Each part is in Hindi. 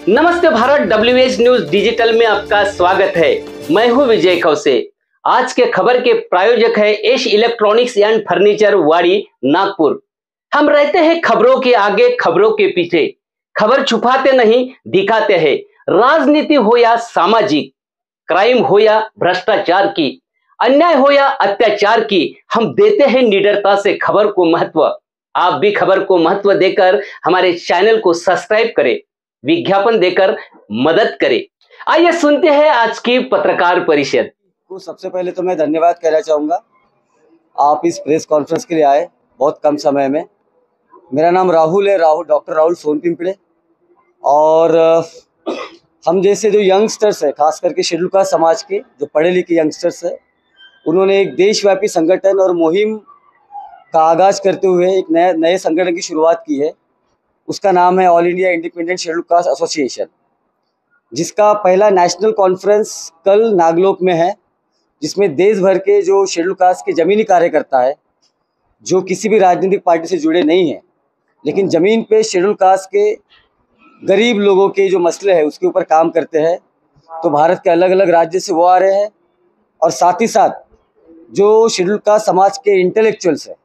नमस्ते भारत, WH न्यूज डिजिटल में आपका स्वागत है। मैं हूं विजय खौसे। आज के खबर के प्रायोजक है एश इलेक्ट्रॉनिक्स एंड फर्नीचर, वाड़ी, नागपुर। हम रहते हैं खबरों के आगे, खबरों के पीछे। खबर छुपाते नहीं, दिखाते हैं। राजनीति हो या सामाजिक, क्राइम हो या भ्रष्टाचार की, अन्याय हो या अत्याचार की, हम देते हैं निडरता से खबर को महत्व। आप भी खबर को महत्व देकर हमारे चैनल को सब्सक्राइब करें, विज्ञापन देकर मदद करें। आइए सुनते हैं आज की पत्रकार परिषद। तो सबसे पहले तो मैं धन्यवाद कहना चाहूँगा, आप इस प्रेस कॉन्फ्रेंस के लिए आए बहुत कम समय में। मेरा नाम राहुल है, डॉक्टर राहुल सोनपिंपड़े। और हम जैसे जो यंगस्टर्स है, खास करके शेड्यूल कास्ट समाज के जो पढ़े लिखे यंगस्टर्स है, उन्होंने एक देशव्यापी संगठन और मुहिम का आगाज़ करते हुए एक नए संगठन की शुरुआत की है। उसका नाम है all India independent schedule caste association, जिसका पहला नेशनल कॉन्फ्रेंस कल नागलोक में है, जिसमें देश भर के जो शेड्यूल कास्ट के ज़मीनी कार्यकर्ता है, जो किसी भी राजनीतिक पार्टी से जुड़े नहीं हैं, लेकिन ज़मीन पे शेड्यूल कास्ट के गरीब लोगों के जो मसले हैं उसके ऊपर काम करते हैं। तो भारत के अलग अलग राज्य से वो आ रहे हैं, और साथ ही साथ जो शेड्यूल कास्ट समाज के इंटेलेक्चुअल्स हैं,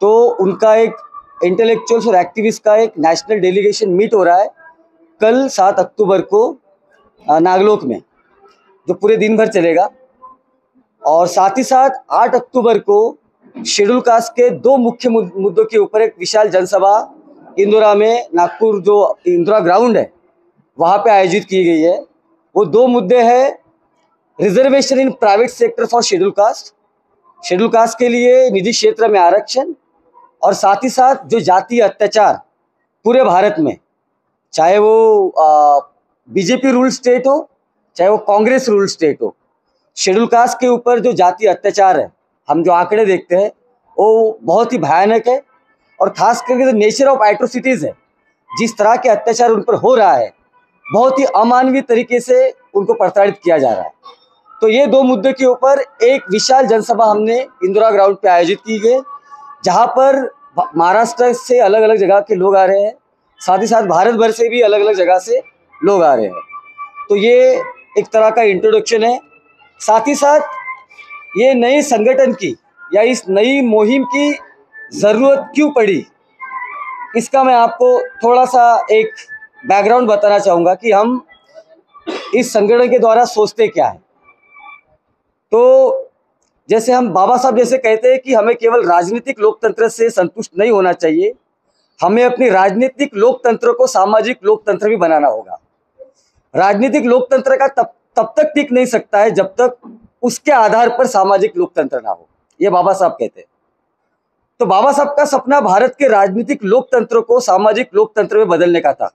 तो उनका एक इंटेलेक्चुअल्स और एक्टिविस्ट का एक नेशनल डेलीगेशन मीट हो रहा है कल 7 अक्टूबर को नागलोक में, जो पूरे दिन भर चलेगा। और साथ ही साथ 8 अक्टूबर को शेड्यूल कास्ट के 2 मुख्य मुद्दों के ऊपर एक विशाल जनसभा इंदौरा में, नागपुर जो इंदिरा ग्राउंड है वहाँ पे आयोजित की गई है। वो 2 मुद्दे हैं, reservation in private sector for schedule caste के लिए निजी क्षेत्र में आरक्षण, और साथ ही साथ जो जातीय अत्याचार पूरे भारत में, चाहे वो बीजेपी रूल स्टेट हो, चाहे वो कांग्रेस रूल स्टेट हो, शेड्यूल कास्ट के ऊपर जो जातीय अत्याचार है, हम जो आंकड़े देखते हैं वो बहुत ही भयानक है। और खास करके जो नेचर ऑफ एट्रोसिटीज़ है, जिस तरह के अत्याचार उन पर हो रहा है, बहुत ही अमानवीय तरीके से उनको प्रताड़ित किया जा रहा है। तो ये 2 मुद्दे के ऊपर एक विशाल जनसभा हमने इंदिरा ग्राउंड पे आयोजित की गई, जहाँ पर महाराष्ट्र से अलग अलग जगह के लोग आ रहे हैं, साथ ही साथ भारत भर से भी अलग अलग जगह से लोग आ रहे हैं। तो ये एक तरह का इंट्रोडक्शन है। साथ ही साथ ये नए संगठन की या इस नई मुहिम की ज़रूरत क्यों पड़ी, इसका मैं आपको थोड़ा सा एक बैकग्राउंड बताना चाहूँगा कि हम इस संगठन के द्वारा सोचते क्या है। तो जैसे हम बाबा साहब जैसे कहते हैं कि हमें केवल राजनीतिक लोकतंत्र से संतुष्ट नहीं होना चाहिए, हमें अपनी राजनीतिक लोकतंत्र को सामाजिक लोकतंत्र भी बनाना होगा। राजनीतिक लोकतंत्र का तब तक टिक नहीं सकता है जब तक उसके आधार पर सामाजिक लोकतंत्र ना हो, ये बाबा साहब कहते हैं। तो बाबा साहब का सपना भारत के राजनीतिक लोकतंत्र को सामाजिक लोकतंत्र में बदलने का था।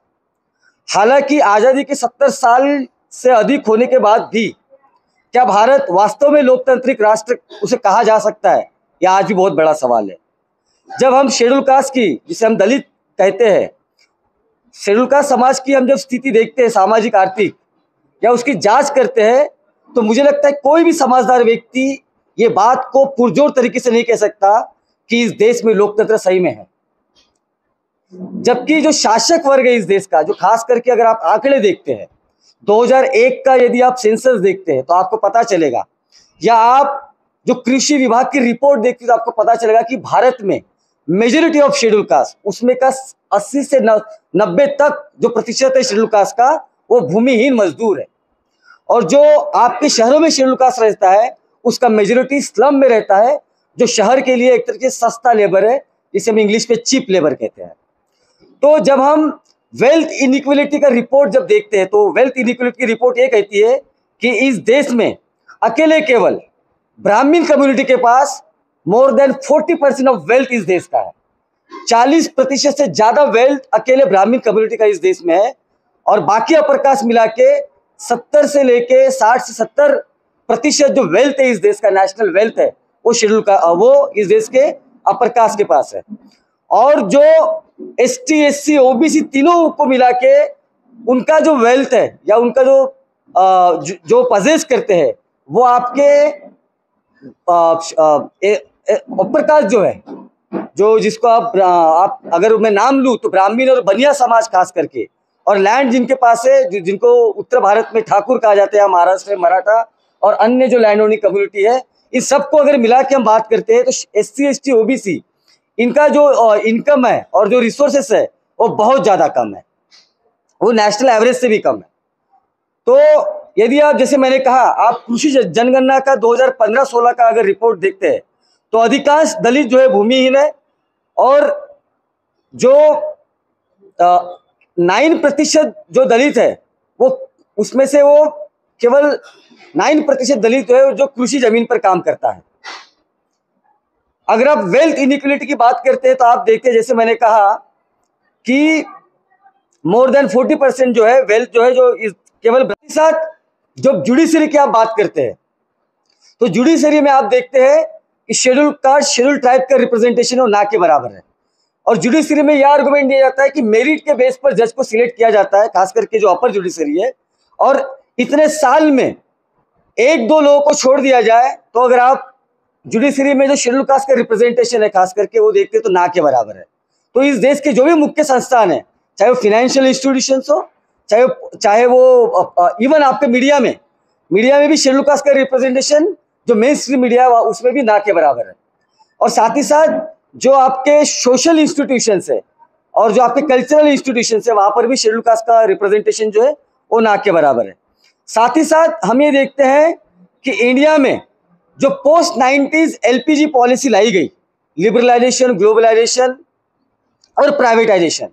हालांकि आज़ादी के 70 साल से अधिक होने के बाद भी क्या भारत वास्तव में लोकतांत्रिक राष्ट्र उसे कहा जा सकता है, यह आज भी बहुत बड़ा सवाल है। जब हम शेड्यूल कास्ट की, जिसे हम दलित कहते हैं, शेड्यूल कास्ट समाज की हम जब स्थिति देखते हैं, सामाजिक आर्थिक, या उसकी जांच करते हैं, तो मुझे लगता है कोई भी समझदार व्यक्ति ये बात को पुरजोर तरीके से नहीं कह सकता कि इस देश में लोकतंत्र सही में है। जबकि जो शासक वर्ग है इस देश का, जो खास करके अगर आप आंकड़े देखते हैं 2001 का, यदि आप सेंसस देखते हैं तो आपको पता चलेगा, या आप जो कृषि विभाग की रिपोर्ट देखते हैं तो आपको पता चलेगा कि भारत में मेजॉरिटी ऑफ शेड्यूल कास्ट, उसमें का 80 से 90 तक जो प्रतिशत है शेड्यूल कास्ट का, वो भूमिहीन मजदूर है। और जो आपके शहरों में शेड्यूल कास्ट रहता है उसका मेजॉरिटी स्लम में रहता है, जो शहर के लिए एक तरीके से सस्ता लेबर है, जिसे हम इंग्लिश में चीप लेबर कहते हैं। तो जब हम वेल्थ इनइक्वलिटी का रिपोर्ट जब देखते हैं, तो वेल्थ इनइक्वलिटी की रिपोर्ट ये कहती है कि इस देश में अकेले केवल ब्राह्मण कम्युनिटी के पास मोर देन 40% ऑफ वेल्थ इस देश का है। 40% से ज़्यादा वेल्थ अकेले ब्राह्मण कम्युनिटी का इस देश में है, और बाकी अपर कास्ट मिला के 70 से लेके 60 से 70% जो वेल्थ है इस देश का, नेशनल वेल्थ है, वो शेड्यूल का, वो इस देश के अपर कास्ट के पास है। और जो ST SC OBC तीनों को मिला के उनका जो वेल्थ है या उनका जो पजेस करते हैं, वो आपके अपर कास्ट जो है, जो जिसको आप अगर मैं नाम लूँ तो ब्राह्मण और बनिया समाज खास करके, और लैंड जिनके पास है, जिनको उत्तर भारत में ठाकुर कहा जाता है, महाराष्ट्र में मराठा और अन्य जो लैंड ओनिंग कम्युनिटी है, इस सबको अगर मिला के हम बात करते हैं तो SC ST OBC इनका जो इनकम है और जो रिसोर्सेस है वो बहुत ज़्यादा कम है, वो नेशनल एवरेज से भी कम है। तो यदि आप, जैसे मैंने कहा, आप कृषि जनगणना का 2015-16 का अगर रिपोर्ट देखते हैं तो अधिकांश दलित जो है भूमिहीन है, और जो 9% जो दलित है वो, उसमें से वो केवल 9% दलित है जो कृषि जमीन पर काम करता है। अगर आप वेल्थ इनइक्वलिटी की बात करते हैं तो आप देखते हैं, जैसे मैंने कहा कि मोर देन 40% जो है वेल्थ जो है जो केवल साथ। जब जुडिशरी की आप बात करते हैं तो जुडिशरी में आप देखते हैं कि शेड्यूल कास्ट, शेड्यूल ट्राइब का रिप्रेजेंटेशन ना के बराबर है, और जुडिशरी में यह आर्गुमेंट दिया जाता है कि मेरिट के बेस पर जज को सिलेक्ट किया जाता है, खास करके जो अपर जुडिशरी है, और इतने साल में 1-2 लोगों को छोड़ दिया जाए तो अगर आप जुडिशरी में जो शेड्यूल कास्ट का रिप्रेजेंटेशन है खास करके वो देखते तो ना के बराबर है। तो इस देश के जो भी मुख्य संस्थान है, चाहे वो फाइनेंशियल इंस्टीट्यूशंस हो, चाहे वो इवन आपके मीडिया में भी शेड्यूल कास्ट का रिप्रेजेंटेशन जो मेन स्ट्रीम मीडिया है उसमें भी ना के बराबर है। और साथ ही साथ जो आपके सोशल इंस्टीट्यूशंस है और जो आपके कल्चरल इंस्टीट्यूशंस है वहाँ पर भी शेड्यूल कास्ट का रिप्रेजेंटेशन जो है वो ना के बराबर है। साथ ही साथ हम ये देखते हैं कि इंडिया में जो पोस्ट 90s LPG पॉलिसी लाई गई, लिबरलाइजेशन, ग्लोबलाइजेशन और प्राइवेटाइजेशन,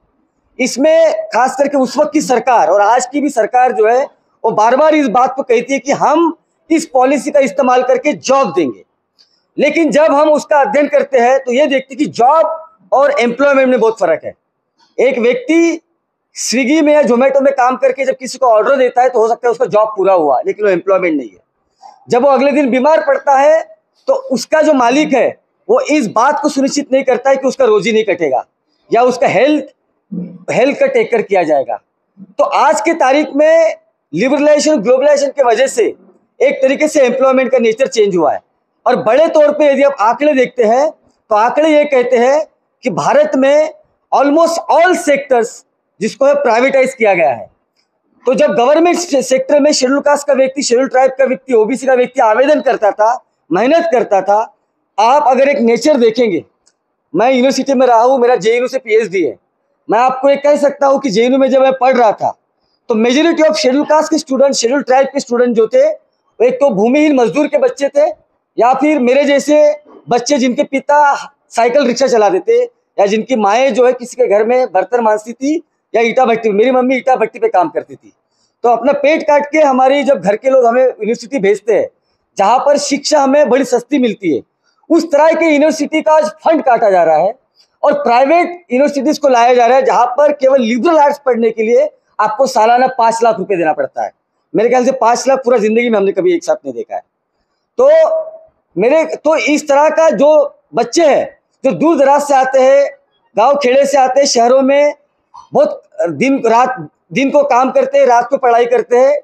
इसमें खास करके उस वक्त की सरकार और आज की भी सरकार जो है वो बार बार इस बात को कहती है कि हम इस पॉलिसी का इस्तेमाल करके जॉब देंगे, लेकिन जब हम उसका अध्ययन करते हैं तो ये देखते हैं कि जॉब और एम्प्लॉयमेंट में बहुत फर्क है। एक व्यक्ति स्विगी में या जोमेटो में काम करके जब किसी को ऑर्डर देता है तो हो सकता है उसका जॉब पूरा हुआ, लेकिन वो एम्प्लॉयमेंट नहीं है। जब वो अगले दिन बीमार पड़ता है तो उसका जो मालिक है वो इस बात को सुनिश्चित नहीं करता है कि उसका रोजी नहीं कटेगा या उसका हेल्थ का टेक केयर किया जाएगा। तो आज के तारीख में लिबरलाइजेशन, ग्लोबलाइजेशन की वजह से एक तरीके से एम्प्लॉयमेंट का नेचर चेंज हुआ है। और बड़े तौर पे यदि आप आंकड़े देखते हैं तो आंकड़े ये कहते हैं कि भारत में ऑलमोस्ट ऑल सेक्टर्स जिसको है प्राइवेटाइज किया गया है। तो जब गवर्नमेंट सेक्टर में शेड्यूल कास्ट का व्यक्ति, शेड्यूल ट्राइब का व्यक्ति, OBC का व्यक्ति आवेदन करता था, मेहनत करता था, आप अगर एक नेचर देखेंगे, मैं यूनिवर्सिटी में रहा हूँ, मेरा JNU से PhD है, मैं आपको एक कह सकता हूँ कि JNU में जब मैं पढ़ रहा था तो मेजोरिटी ऑफ शेड्यूल कास्ट के स्टूडेंट, शेड्यूल ट्राइब के स्टूडेंट जो थे वो एक तो भूमिहीन मजदूर के बच्चे थे या फिर मेरे जैसे बच्चे जिनके पिता साइकिल रिक्शा चलाते थे या जिनकी माएँ जो है किसी के घर में बर्तन मांजती थी या ईटा भट्टी, मेरी मम्मी ईटा भट्टी पे काम करती थी। तो अपना पेट काट के हमारी जब घर के लोग हमें यूनिवर्सिटी भेजते हैं जहाँ पर शिक्षा हमें बड़ी सस्ती मिलती है, उस तरह के यूनिवर्सिटी का आज फंड काटा जा रहा है और प्राइवेट यूनिवर्सिटीज़ को लाया जा रहा है जहाँ पर केवल लिबरल आर्ट्स पढ़ने के लिए आपको सालाना 5 लाख रुपए देना पड़ता है। मेरे ख्याल से 5 लाख पूरा जिंदगी में हमने कभी एक साथ नहीं देखा है। तो इस तरह का जो बच्चे हैं जो दूर दराज से आते हैं, गांव खेड़े से आते हैं, शहरों में बहुत दिन को काम करते हैं, रात को पढ़ाई करते हैं,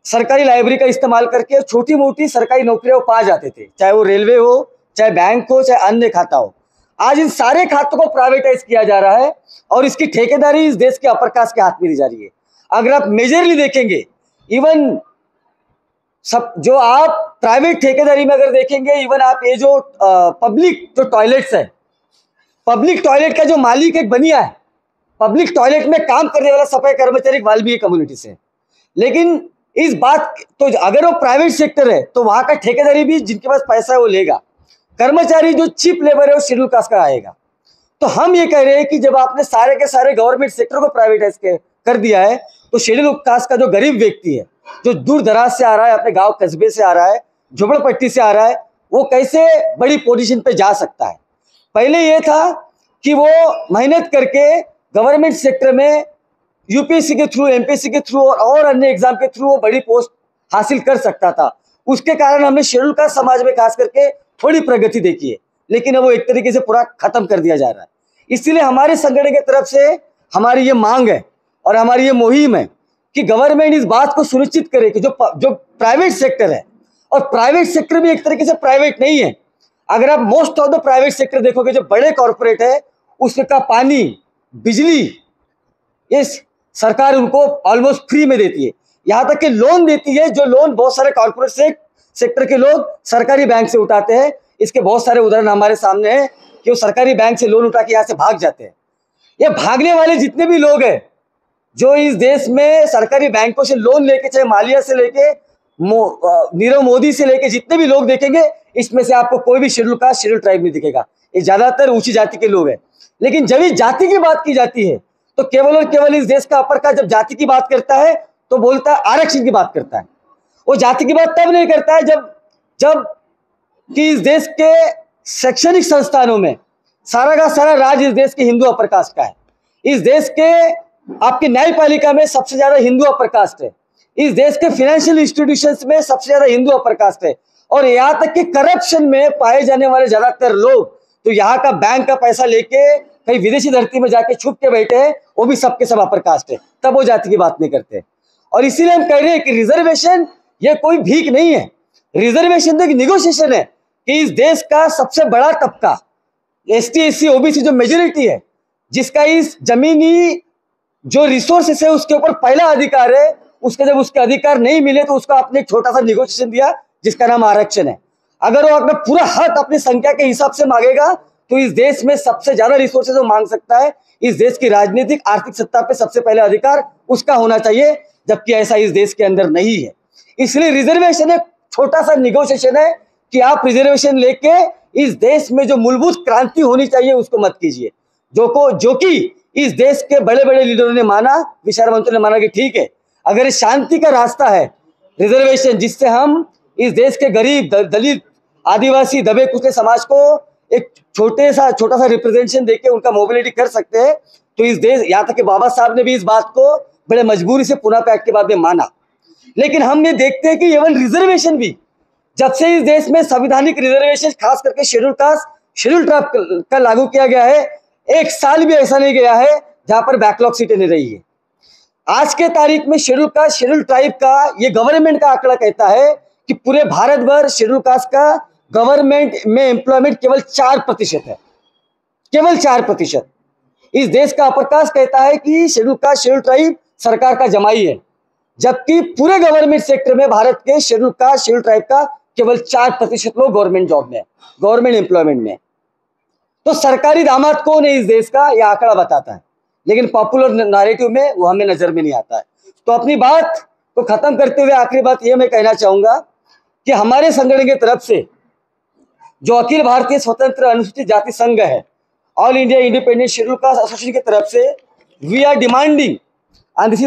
सरकारी लाइब्रेरी का इस्तेमाल करके छोटी मोटी सरकारी नौकरियां वो पा जाते थे, चाहे वो रेलवे हो, चाहे बैंक हो, चाहे अन्य खाता हो। आज इन सारे खातों को प्राइवेटाइज किया जा रहा है और इसकी ठेकेदारी इस देश के अपर कास्ट के हाथ में दी जा रही है। अगर आप मेजरली देखेंगे, इवन सब जो आप प्राइवेट ठेकेदारी में अगर देखेंगे, इवन आप ये जो पब्लिक जो टॉयलेट्स है, पब्लिक टॉयलेट का जो मालिक एक बनिया है, पब्लिक टॉयलेट में काम करने वाला सफाई कर्मचारी वाल्मीकि कम्युनिटी से। लेकिन इस बात तो अगर वो प्राइवेट सेक्टर है तो वहां का ठेकेदारी भी जिनके पास पैसा है वो लेगा, कर्मचारी जो चीप लेबर है वो शेड्यूल कास्ट का आएगा। तो हम ये कह रहे हैं कि जब आपने सारे के सारे गवर्नमेंट सेक्टर को प्राइवेटाइज कर दिया है तो शेड्यूल कास्ट का जो गरीब व्यक्ति है, जो दूर दराज से आ रहा है, अपने गांव कस्बे से आ रहा है, झोपड़पट्टी से आ रहा है, वो कैसे बड़ी पोजीशन पे जा सकता है। पहले ये था कि वो मेहनत करके गवर्नमेंट सेक्टर में UPSC के थ्रू, MPSC के थ्रू और अन्य एग्जाम के थ्रू वो बड़ी पोस्ट हासिल कर सकता था। उसके कारण हमने शेड्यूल कास्ट समाज में खास करके थोड़ी प्रगति देखी है, लेकिन अब वो एक तरीके से पूरा खत्म कर दिया जा रहा है। इसलिए हमारे संगठन की तरफ से हमारी ये मांग है और हमारी ये मुहिम है कि गवर्नमेंट इस बात को सुनिश्चित करे कि जो प्राइवेट सेक्टर है, और प्राइवेट सेक्टर भी एक तरीके से प्राइवेट नहीं है। अगर आप most of the private sector देखोगे, जो बड़े कॉर्पोरेट है उसका पानी, बिजली, इस सरकार उनको ऑलमोस्ट फ्री में देती है, यहाँ तक कि लोन देती है, जो लोन बहुत सारे कॉर्पोरेट सेक्टर के लोग सरकारी बैंक से उठाते हैं। इसके बहुत सारे उदाहरण हमारे सामने हैं कि वो सरकारी बैंक से लोन उठा के यहाँ से भाग जाते हैं। ये भागने वाले जितने भी लोग हैं जो इस देश में सरकारी बैंकों से लोन लेके, चाहे मालिया से लेके नीरव मोदी से लेके जितने भी लोग देखेंगे, इसमें से आपको कोई भी शेड्यूल कास्ट शेड्यूल ट्राइब नहीं दिखेगा। ये ज्यादातर ऊंची जाति के लोग हैं। लेकिन जब इस जाति की बात की जाती है तो केवल और केवल इस देश का अपर कास्ट जब जाति की बात करता है तो बोलता है आरक्षण की बात करता है। वो जाति की बात तब नहीं करता है जब कि इस देश के शैक्षणिक संस्थानों में सारा का सारा राज इस देश के हिंदू अपर कास्ट का है। इस देश के आपकी न्यायपालिका में सबसे ज्यादा हिंदू अपर कास्ट है। इस देश के फाइनेंशियल इंस्टीट्यूशंस में सबसे ज्यादा हिंदू अपर कास्ट है। और यहाँ तक कि करप्शन में पाए जाने वाले ज्यादातर लोग तो यहाँ का बैंक का पैसा लेके कहीं विदेशी धरती में जाके छुप के बैठे हैं, वो भी सबके सब अपर कास्ट है, तब वो जाति की बात नहीं करते। और इसीलिए हम कह रहे हैं कि रिजर्वेशन ये कोई भीख नहीं है। रिजर्वेशन तो एक निगोशिएशन है कि इस देश का सबसे बड़ा तबका ST SC OBC जो मेजोरिटी है, जिसका इस जमीनी जो रिसोर्सेस है उसके ऊपर पहला अधिकार है, उसके जब उसके अधिकार नहीं मिले तो उसका आपने एक छोटा सा निगोशिएशन दिया जिसका नाम आरक्षण है। अगर वो अपना पूरा हक अपनी संख्या के हिसाब से मांगेगा तो इस देश में सबसे ज्यादा रिसोर्सेज वो मांग सकता है। इस देश की राजनीतिक आर्थिक सत्ता पे सबसे पहले अधिकार उसका होना चाहिए, जबकि ऐसा इस देश के अंदर नहीं है। इसलिए रिजर्वेशन एक छोटा सा निगोशिएशन है कि आप रिजर्वेशन लेके इस देश में जो मूलभूत क्रांति होनी चाहिए उसको मत कीजिए। जो कि इस देश के बड़े बड़े लीडरों ने माना, विचारवंतों ने माना कि ठीक है, अगर शांति का रास्ता है रिजर्वेशन, जिससे हम इस देश के गरीब, दलित, आदिवासी, दबे कुचले समाज को एक छोटा सा रिप्रेजेंटेशन देके उनका मोबिलिटी कर सकते हैं, तो इस देश, यहाँ तक कि बाबा साहब ने भी इस बात को बड़े मजबूरी से पुनः पैक्ट के बाद में माना। लेकिन हम ये देखते हैं कि एवं रिजर्वेशन भी जब से इस देश में संवैधानिक रिजर्वेशन खास करके शेड्यूल कास्ट शेड्यूल ट्राइब का लागू किया गया है, एक साल भी ऐसा नहीं गया है जहां पर बैकलॉग सीटें नहीं रही है। आज के तारीख में शेड्यूल कास्ट शेड्यूल ट्राइब का ये गवर्नमेंट का आंकड़ा कहता है कि पूरे भारत भर शेड्यूल कास्ट का गवर्नमेंट में एम्प्लॉयमेंट केवल 4% है, केवल 4%। इस देश का अपर कास्ट कहता है कि शेड्यूल कास्ट शेड्यूल ट्राइब सरकार का जमाई है, जबकि पूरे गवर्नमेंट सेक्टर में भारत के शेड्यूल कास्ट शेड्यूल ट्राइब का केवल 4% लोग गवर्नमेंट जॉब में, गवर्नमेंट एम्प्लॉयमेंट में। तो सरकारी दामाद कौन है इस देश का, यह आंकड़ा बताता है, लेकिन पॉपुलर नैरेटिव में वो हमें नजर में नहीं आता है। तो अपनी बात को खत्म करते हुए आखिरी बात ये मैं कहना चाहूंगा कि हमारे संगठन की तरफ से जो अखिल भारतीय स्वतंत्र अनुसूचित जाति संघ है, all India independent schedule caste association की तरफ से we are demanding, and this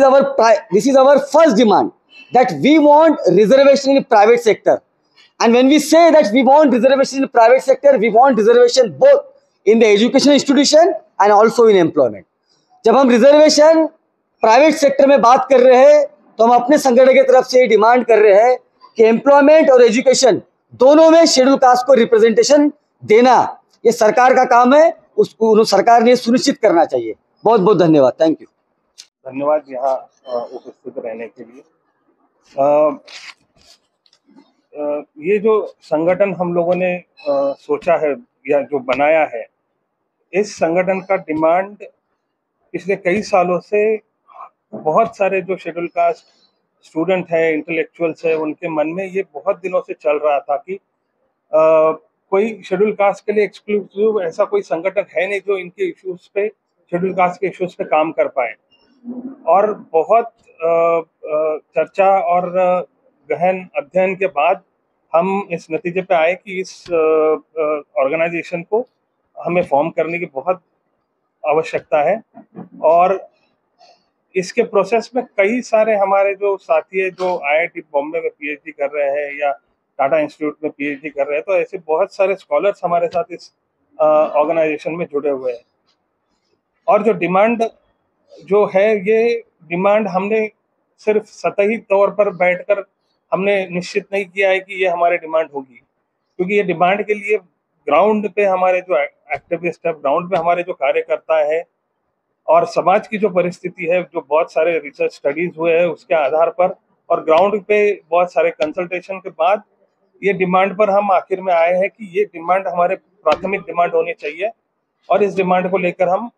is our first demand, that we want reservation in private sector. And when we say that we want reservation in private sector, we want reservation both in the education institution and also in employment. जब हम रिजर्वेशन प्राइवेट सेक्टर में बात कर रहे हैं तो हम अपने संगठन की तरफ से डिमांड कर रहे हैं कि एम्प्लॉयमेंट और एजुकेशन दोनों में शेड्यूल कास्ट को रिप्रेजेंटेशन देना ये सरकार का काम है, उसको सरकार ने सुनिश्चित करना चाहिए। बहुत बहुत धन्यवाद, थैंक यू। धन्यवाद यहाँ उपस्थित रहने के लिए। ये जो संगठन हम लोगों ने सोचा है या जो बनाया है, इस संगठन का डिमांड पिछले कई सालों से बहुत सारे जो शेड्यूल कास्ट स्टूडेंट हैं, इंटेलेक्चुअल्स हैं, उनके मन में ये बहुत दिनों से चल रहा था कि कोई शेड्यूल कास्ट के लिए एक्सक्लूसिव ऐसा कोई संगठन है नहीं जो इनके इश्यूज पे, शेड्यूल कास्ट के इश्यूज पे काम कर पाए। और बहुत चर्चा और गहन अध्ययन के बाद हम इस नतीजे पे आए कि इस ऑर्गेनाइजेशन को हमें फॉर्म करने की बहुत आवश्यकता है। और इसके प्रोसेस में कई सारे हमारे जो साथी है जो IIT बॉम्बे में PhD कर रहे हैं या टाटा इंस्टीट्यूट में PhD कर रहे हैं, तो ऐसे बहुत सारे स्कॉलर्स हमारे साथ इस ऑर्गेनाइजेशन में जुड़े हुए हैं। और जो डिमांड जो है, ये डिमांड हमने सिर्फ सतही तौर पर बैठकर हमने निश्चित नहीं किया है कि ये हमारी डिमांड होगी, क्योंकि ये डिमांड के लिए ग्राउंड पे हमारे जो एक्टिविस्ट है, ग्राउंड पे हमारे जो कार्यकर्ता है और समाज की जो परिस्थिति है, जो बहुत सारे रिसर्च स्टडीज हुए हैं उसके आधार पर और ग्राउंड पे बहुत सारे कंसल्टेशन के बाद ये डिमांड पर हम आखिर में आए हैं कि ये डिमांड हमारे प्राथमिक डिमांड होनी चाहिए। और इस डिमांड को लेकर हम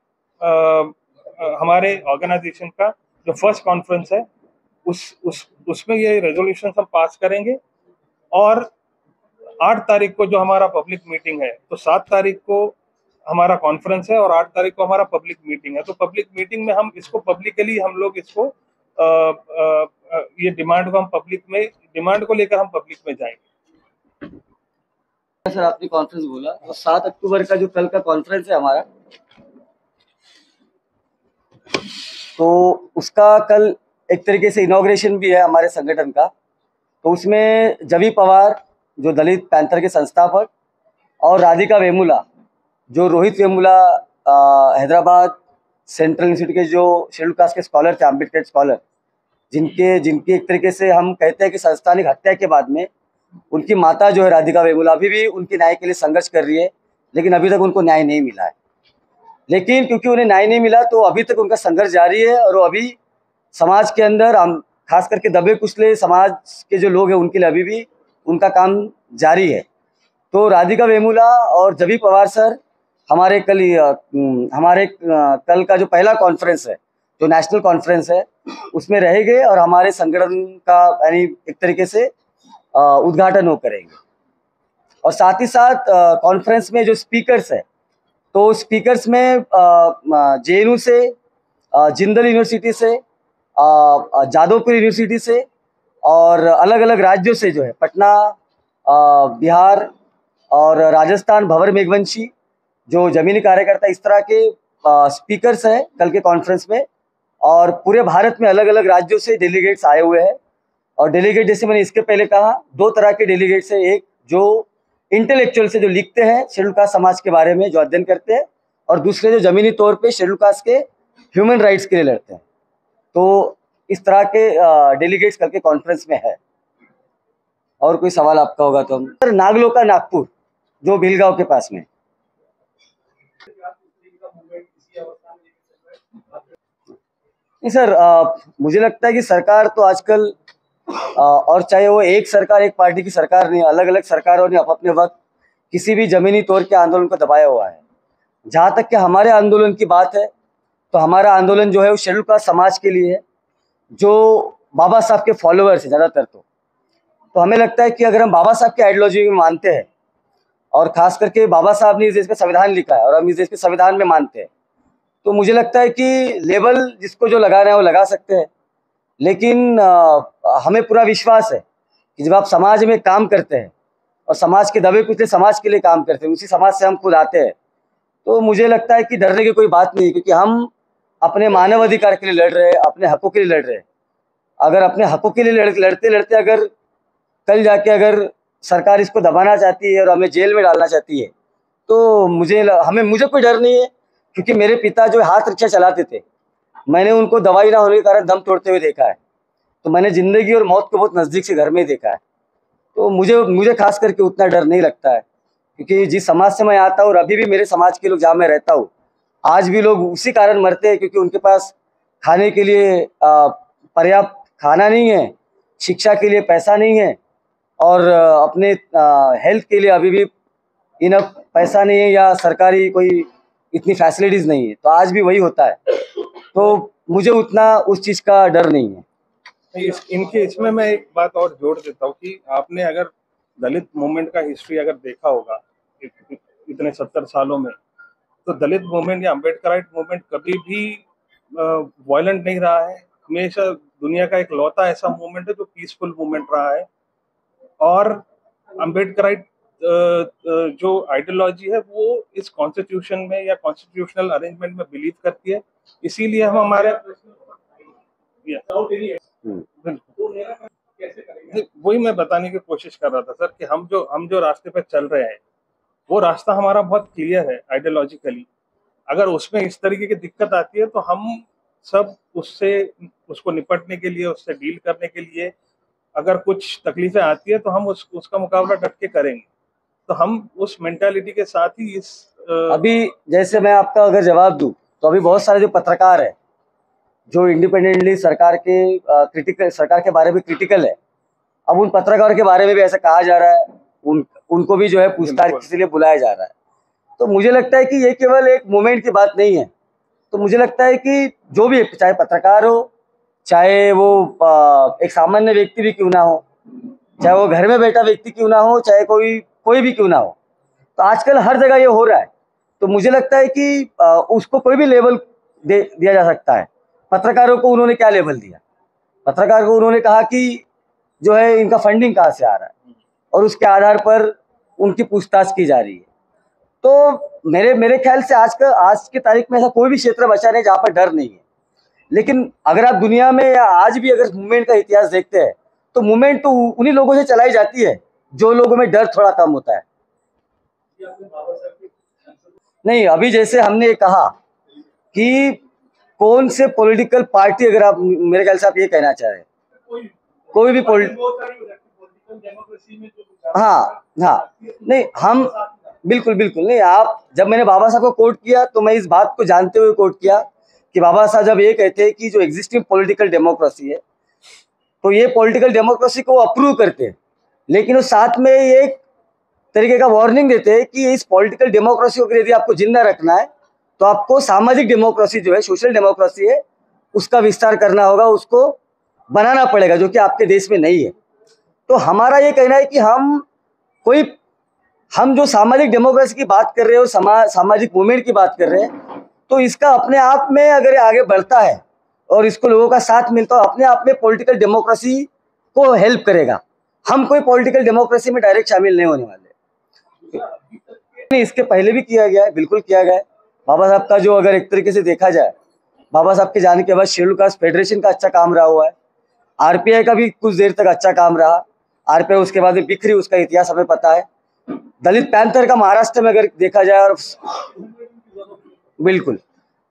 हमारे ऑर्गेनाइजेशन का जो फर्स्ट कॉन्फ्रेंस है उसमें ये रेजोल्यूशन हम पास करेंगे। और 8 तारीख को जो हमारा पब्लिक मीटिंग है, तो 7 तारीख को हमारा कॉन्फ्रेंस है और 8 तारीख को हमारा पब्लिक मीटिंग है। तो पब्लिक मीटिंग में हम इसको पब्लिकली हम लोग इसको ये डिमांड को लेकर हम पब्लिक में जाएंगे। सर आपने कॉन्फ्रेंस बोला, तो 7 अक्टूबर का जो कल का कॉन्फ्रेंस है हमारा, तो उसका कल एक तरीके से इनॉग्रेशन भी है हमारे संगठन का। तो उसमें जवी पवार जो दलित पैंथर के संस्थापक और राधिका वेमुला जो रोहित वेमुला हैदराबाद सेंट्रल इंस्टीट्यूट के जो शेड्यूल कास्ट के स्कॉलर थे, अम्बेडकर स्कॉलर, जिनकी एक तरीके से हम कहते हैं कि संस्थानिक हत्या के बाद में उनकी माता जो है राधिका वेमुला अभी भी उनके न्याय के लिए संघर्ष कर रही है, लेकिन अभी तक उनको न्याय नहीं मिला है। लेकिन क्योंकि उन्हें न्याय नहीं मिला तो अभी तक उनका संघर्ष जारी है और वो अभी समाज के अंदर, हम खास करके दबे कुचले समाज के जो लोग हैं उनके लिए अभी भी उनका काम जारी है। तो राधिका वेमुला और जवी पवार सर हमारे कल का जो पहला कॉन्फ्रेंस है, जो नेशनल कॉन्फ्रेंस है, उसमें रहेंगे और हमारे संगठन का यानी एक तरीके से उद्घाटन वो करेंगे। और साथ ही साथ कॉन्फ्रेंस में जो स्पीकर्स है, तो स्पीकर्स में JNU से, जिंदल यूनिवर्सिटी से, जादवपुर यूनिवर्सिटी से और अलग अलग राज्यों से जो है पटना, बिहार और राजस्थान, भंवर मेघवंशी जो जमीनी कार्यकर्ता, इस तरह के स्पीकर्स हैं कल के कॉन्फ्रेंस में। और पूरे भारत में अलग अलग राज्यों से डेलीगेट्स आए हुए हैं। और डेलीगेट जैसे मैंने इसके पहले कहा, 2 तरह के डेलीगेट्स हैं। एक जो इंटेलेक्चुअल से जो लिखते हैं शेड्यूल कास्ट समाज के बारे में, जो अध्ययन करते हैं, और दूसरे जो जमीनी तौर पे शेड्यूल कास्ट के ह्यूमन राइट्स के लिए लड़ते हैं। तो इस तरह के डेलीगेट्स कल के कॉन्फ्रेंस में है। और कोई सवाल आपका होगा तो हम सर, नागलोका नागपुर जो भिलगांव के पास में। नहीं सर, मुझे लगता है कि सरकार तो आजकल और चाहे वो एक सरकार, एक पार्टी की सरकार नहीं, अलग अलग सरकारों ने अपने वक्त किसी भी जमीनी तौर के आंदोलन को दबाया हुआ है। जहाँ तक कि हमारे आंदोलन की बात है, तो हमारा आंदोलन जो है वो शेड्यूल कास्ट समाज के लिए है, जो बाबा साहब के फॉलोअर्स हैं ज़्यादातर। तो हमें लगता है कि अगर हम बाबा साहब की आइडियोलॉजी में मानते हैं, और ख़ास करके बाबा साहब ने इस देश का संविधान लिखा है और हम इस देश के संविधान में मानते हैं, तो मुझे लगता है कि लेबल जिसको जो लगाना है वो लगा सकते हैं। लेकिन हमें पूरा विश्वास है कि जब आप समाज में काम करते हैं और समाज के दबे कुचले समाज के लिए काम करते हैं, उसी समाज से हम खुद आते हैं, तो मुझे लगता है कि डरने की कोई बात नहीं, क्योंकि हम अपने मानव अधिकार के लिए लड़ रहे हैं, अपने हकों के लिए लड़ रहे हैं। अगर अपने हकों के लिए लड़ते लड़ते अगर कल जाके अगर सरकार इसको दबाना चाहती है और हमें जेल में डालना चाहती है, तो मुझे कोई डर नहीं है, क्योंकि मेरे पिता जो हाथ रिक्शा चलाते थे, मैंने उनको दवाई ना होने के कारण दम तोड़ते हुए देखा है। तो मैंने ज़िंदगी और मौत को बहुत नज़दीक से घर में ही देखा है। तो मुझे खास करके उतना डर नहीं लगता है, क्योंकि जिस समाज से मैं आता हूँ और अभी भी मेरे समाज के लोग जहाँ मैं रहता हूँ, आज भी लोग उसी कारण मरते हैं क्योंकि उनके पास खाने के लिए पर्याप्त खाना नहीं है, शिक्षा के लिए पैसा नहीं है, और अपने हेल्थ के लिए अभी भी इनफ पैसा नहीं है, या सरकारी कोई इतनी फैसिलिटीज़ नहीं है। तो आज भी वही होता है। तो मुझे उतना उस चीज़ का डर नहीं है। इसमें मैं एक बात और जोड़ देता हूँ कि आपने अगर दलित मूवमेंट का हिस्ट्री अगर देखा होगा इतने 70 सालों में, तो दलित मूवमेंट या अम्बेडकराइट मूवमेंट कभी भी वायलेंट नहीं रहा है। हमेशा दुनिया का एक लौता ऐसा मूवमेंट है जो पीसफुल मूवमेंट रहा है। और अम्बेडकराइट जो आइडियोलॉजी है वो इस कॉन्स्टिट्यूशन में या कॉन्स्टिट्यूशनल अरेंजमेंट में बिलीव करती है। इसीलिए हम हमारे वही मैं बताने की कोशिश कर रहा था सर कि हम जो रास्ते पे चल रहे हैं वो रास्ता हमारा बहुत क्लियर है आइडियोलॉजिकली। अगर उसमें इस तरीके की दिक्कत आती है तो हम सब उसको निपटने के लिए, उससे डील करने के लिए अगर कुछ तकलीफें आती है तो हम उसका मुकाबला डट के करेंगे। तो हम उस मेंटालिटी के साथ ही अभी जैसे मैं आपका अगर जवाब दूं, तो अभी बहुत सारे जो पत्रकार है जो इंडिपेंडेंटली सरकार के बारे में क्रिटिकल है, अब उन पत्रकारों के बारे में भी ऐसा कहा जा रहा है, उनको भी जो है पूछताछ के लिए बुलाया जा रहा है। तो मुझे लगता है कि ये केवल एक मूवमेंट की बात नहीं है। तो मुझे लगता है कि जो भी, चाहे पत्रकार हो, चाहे वो एक सामान्य व्यक्ति भी क्यों ना हो, चाहे वो घर में बैठा व्यक्ति क्यों ना हो, चाहे कोई भी क्यों ना हो। तो आजकल हर जगह ये हो रहा है। तो मुझे लगता है कि उसको कोई भी लेबल दिया जा सकता है। पत्रकारों को उन्होंने क्या लेबल दिया? पत्रकार को उन्होंने कहा कि जो है इनका फंडिंग कहाँ से आ रहा है, और उसके आधार पर उनकी पूछताछ की जा रही है। तो मेरे ख्याल से आज की तारीख में ऐसा कोई भी क्षेत्र बचा नहीं जहाँ पर डर नहीं है। लेकिन अगर आप दुनिया में या आज भी अगर मूवमेंट का इतिहास देखते हैं तो मूवमेंट तो उन्हीं लोगों से चलाई जाती है जो लोगों में डर थोड़ा कम होता है। नहीं, अभी जैसे हमने कहा कि कौन से पॉलिटिकल पार्टी, अगर आप मेरे ख्याल से आप ये कहना चाह रहे हैं कोई भी हाँ नहीं, हम बिल्कुल नहीं, आप जब मैंने बाबा साहब को कोट किया तो मैं इस बात को जानते हुए कोट किया कि बाबा साहब जब ये कहते हैं कि जो एग्जिस्टिंग पॉलिटिकल डेमोक्रेसी है तो ये पॉलिटिकल डेमोक्रेसी को अप्रूव करते हैं, लेकिन वो साथ में एक तरीके का वार्निंग देते हैं कि इस पॉलिटिकल डेमोक्रेसी को यदि आपको जिंदा रखना है तो आपको सामाजिक डेमोक्रेसी जो है, सोशल डेमोक्रेसी है, उसका विस्तार करना होगा, उसको बनाना पड़ेगा, जो कि आपके देश में नहीं है। तो हमारा ये कहना है कि हम जो सामाजिक डेमोक्रेसी की बात कर रहे हो, सामाजिक मूवमेंट की बात कर रहे हैं, तो इसका अपने आप में अगर आगे बढ़ता है और इसको लोगों का साथ मिलता है, अपने आप में पॉलिटिकल डेमोक्रेसी को हेल्प करेगा। हम कोई पॉलिटिकल डेमोक्रेसी में डायरेक्ट शामिल नहीं होने वाले। इसके पहले भी किया गया है, बिल्कुल किया गया है। बाबा साहब का जो अगर एक तरीके से देखा जाए, बाबा साहब के जाने के बाद शेड्यूल कास्ट फेडरेशन का अच्छा काम रहा हुआ है, आरपीआई का भी कुछ देर तक अच्छा काम रहा। आरपीआई उसके बाद में बिखरी, उसका इतिहास हमें पता है। दलित पैंथर का महाराष्ट्र में अगर देखा जाए, और बिल्कुल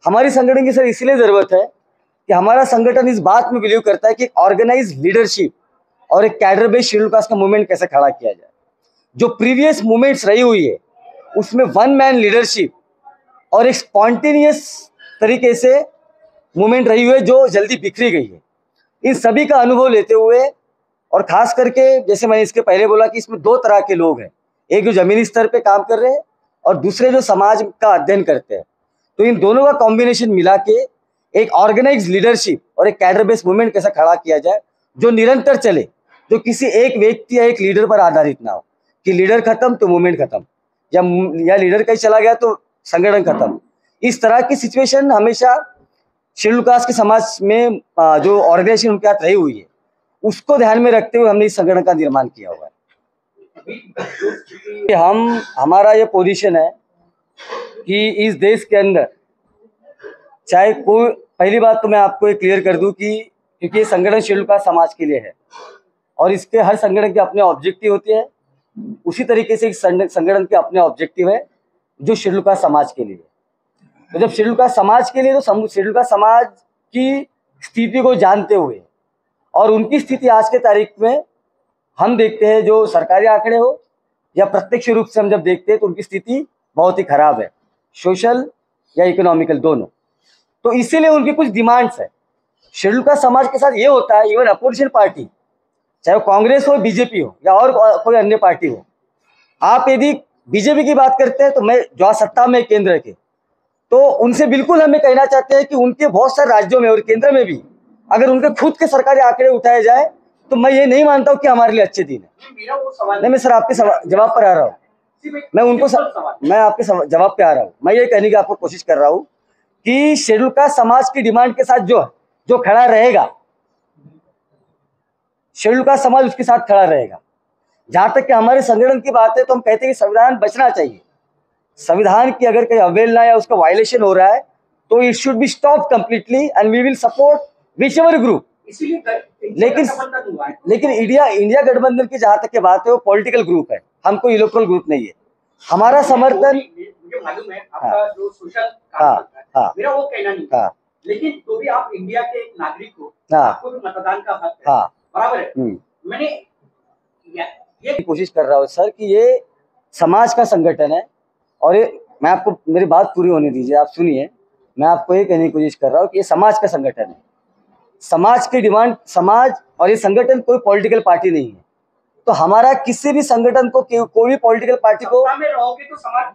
हमारी संगठन की सर इसलिए जरूरत है कि हमारा संगठन इस बात में बिलीव करता है कि ऑर्गेनाइज लीडरशिप और एक कैडर बेस्ड शेड्यूल कास्ट का मूवमेंट कैसे खड़ा किया जाए। जो प्रीवियस मूवमेंट्स रही हुई है उसमें वन मैन लीडरशिप और एक स्पॉन्टेनियस तरीके से मूवमेंट रही हुई है जो जल्दी बिखरी गई है। इन सभी का अनुभव लेते हुए, और खास करके जैसे मैंने इसके पहले बोला कि इसमें दो तरह के लोग हैं, एक जो जमीनी स्तर पे काम कर रहे हैं और दूसरे जो समाज का अध्ययन करते हैं। तो इन दोनों का कॉम्बिनेशन मिला के एक ऑर्गेनाइज लीडरशिप और एक कैडर बेस्ड मूवमेंट कैसा खड़ा किया जाए जो निरंतर चले, जो किसी एक व्यक्ति या एक लीडर पर आधारित ना हो कि लीडर खत्म तो मूवमेंट खत्म, या लीडर कहीं चला गया तो संगठन खत्म। इस तरह की सिचुएशन हमेशा शेड्यूल कास्ट के समाज में जो ऑर्गेनाइजेशन उनके हाथ रही हुई है उसको ध्यान में रखते हुए हमने इस संगठन का निर्माण किया हुआ है। हमारा ये पोजीशन है कि इस देश के अंदर चाहे कोई, पहली बात तो मैं आपको ये क्लियर कर दूं कि क्योंकि ये संगठन शेड्यूल कास्ट समाज के लिए है और इसके हर संगठन के अपने ऑब्जेक्टिव होते हैं, उसी तरीके से संगठन के अपने ऑब्जेक्टिव है जो शेड्यूल कास्ट समाज के लिए। तो जब शेड्यूल कास्ट समाज के लिए, तो शेड्यूल कास्ट समाज की स्थिति को जानते हुए और उनकी स्थिति आज के तारीख में हम देखते हैं, जो सरकारी आंकड़े हो या प्रत्यक्ष रूप से हम जब देखते हैं तो उनकी स्थिति बहुत ही खराब है, सोशल या इकोनॉमिकल दोनों। तो इसीलिए उनकी कुछ डिमांड्स है। शेड्यूल कास्ट समाज के साथ ये होता है, इवन अपोजिशन पार्टी चाहे वो कांग्रेस हो, बीजेपी हो या और कोई अन्य पार्टी हो, आप यदि बीजेपी की बात करते हैं तो मैं जो सत्ता में केंद्र के, तो उनसे बिल्कुल हमें कहना चाहते हैं कि उनके बहुत सारे राज्यों में और केंद्र में भी अगर उनके खुद के सरकारी आंकड़े उठाए जाए तो मैं ये नहीं मानता हूँ कि हमारे लिए अच्छे दिन है। नहीं, मैं सर आपके जवाब पर आ रहा हूँ, मैं आपके जवाब पे आ रहा हूँ। मैं ये कहने की आपको कोशिश कर रहा हूँ कि शेड्यूल कास्ट समाज की डिमांड के साथ जो खड़ा रहेगा, शेड्यूल कास्ट समाज उसके साथ खड़ा रहेगा। जहां तक कि हमारे संगठन की बात है तो हम कहते हैं कि संविधान बचना चाहिए। संविधान की अगर कहीं अवहेलना या उसका वायलेशन हो रहा है तो it should be stop completely and we will support whichever group. लेकिन इंडिया गठबंधन की जहां तक की बात है वो पॉलिटिकल ग्रुप है, हम कोई इलेक्ट्रल ग्रुप नहीं है। हमारा समर्थन, मुझे मालूम है आपका जो सोशल काम मेरा वो कहना नहीं, लेकिन तो भी आप इंडिया के एक नागरिक हो, आपको भी मतदान का हक है, बराबर है। मैंने ये कोशिश कर रहा हूँ सर कि ये समाज का संगठन है और ये, मैं आपको मेरी बात पूरी होने दीजिए, आप सुनिए। मैं आपको ये कहने की कोशिश कर रहा हूँ कि ये समाज का संगठन है, समाज की डिमांड, समाज, और ये संगठन कोई पॉलिटिकल पार्टी नहीं है। तो हमारा किसी भी संगठन को, कोई भी पॉलिटिकल पार्टी को में रहोगे तो समाज।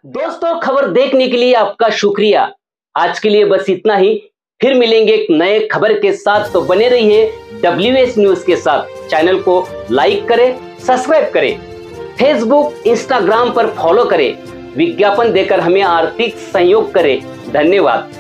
दोस्तों, खबर देखने के लिए आपका शुक्रिया। आज के लिए बस इतना ही। फिर मिलेंगे एक नए खबर के साथ, तो बने रहिए WH न्यूज के साथ। चैनल को लाइक करें, सब्सक्राइब करें, फेसबुक इंस्टाग्राम पर फॉलो करें, विज्ञापन देकर हमें आर्थिक सहयोग करें। धन्यवाद।